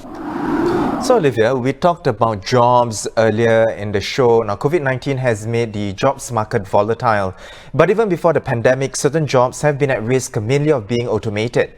So Olivia, we talked about jobs earlier in the show. Now COVID-19 has made the jobs market volatile. But even before the pandemic, certain jobs have been at risk mainly of being automated.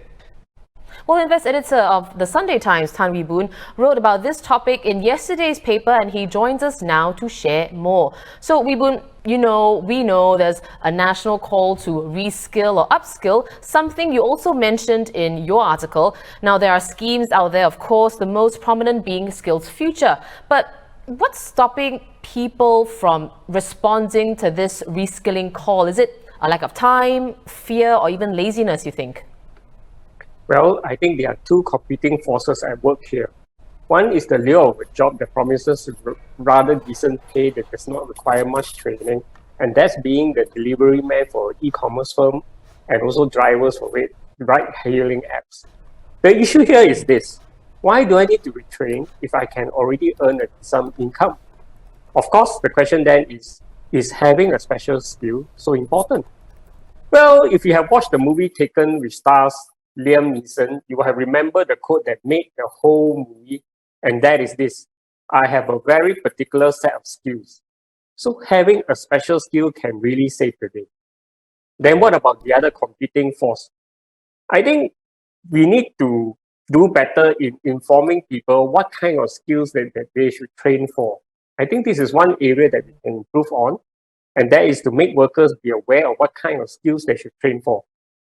Well, Invest editor of the Sunday Times, Tan Wee Boon, wrote about this topic in yesterday's paper, and he joins us now to share more. So, Wee Boon, we know there's a national call to reskill or upskill, something you also mentioned in your article. Now, there are schemes out there, of course, the most prominent being Skills Future. But what's stopping people from responding to this reskilling call? Is it a lack of time, fear, or even laziness, you think? Well, I think there are two competing forces at work here. One is the lure of a job that promises rather decent pay that does not require much training, and that's being the delivery man for an e-commerce firm and also drivers for ride-hailing apps. The issue here is this: why do I need to retrain if I can already earn some income? Of course, the question then is having a special skill so important? Well, if you have watched the movie Taken with stars Liam Neeson, you will have remembered the quote that made the whole movie, and that is this: I have a very particular set of skills. So having a special skill can really save the day. Then what about the other competing force? I think we need to do better in informing people what kind of skills that they should train for. I think this is one area that we can improve on, and that is to make workers be aware of what kind of skills they should train for.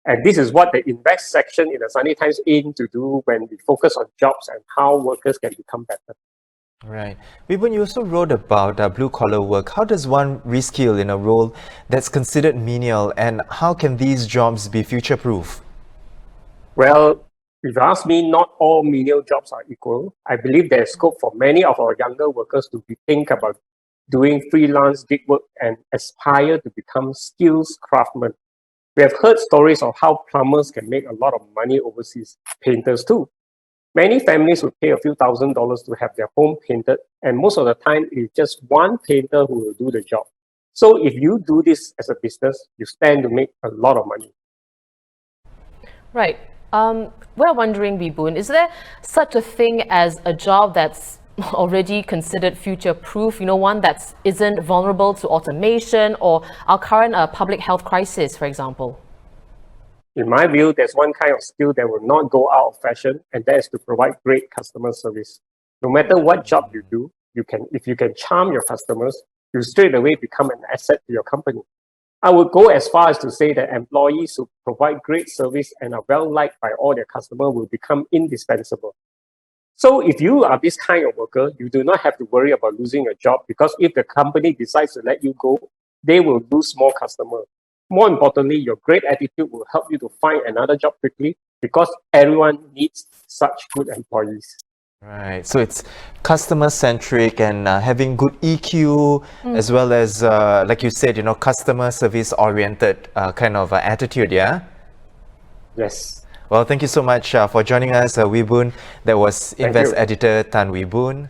And this is what the Invest section in the Sunday Times aim to do when we focus on jobs and how workers can become better. Right. Vibun, you also wrote about blue-collar work. How does one reskill in a role that's considered menial, and how can these jobs be future-proof? Well, if you ask me, not all menial jobs are equal. I believe there's scope for many of our younger workers to think about doing freelance gig work and aspire to become skills craftsmen. We have heard stories of how plumbers can make a lot of money overseas, painters too. Many families would pay a few $1,000s to have their home painted, and most of the time it's just one painter who will do the job. So if you do this as a business, you stand to make a lot of money. Right. We're wondering, Wee Boon, is there such a thing as a job that's already considered future-proof, one that isn't vulnerable to automation or our current public health crisis, for example? In my view, there's one kind of skill that will not go out of fashion, and that is to provide great customer service. No matter what job you do, if you can charm your customers, you straight away become an asset to your company. I would go as far as to say that employees who provide great service and are well-liked by all their customers will become indispensable. So if you are this kind of worker, you do not have to worry about losing your job, because if the company decides to let you go, they will lose more customers. More importantly, your great attitude will help you to find another job quickly, because everyone needs such good employees. Right. So it's customer-centric and having good EQ, as well as, like you said, customer service-oriented kind of attitude, yeah? Yes. Well, thank you so much for joining us, Wee Boon. That was Invest editor Tan Wee Boon.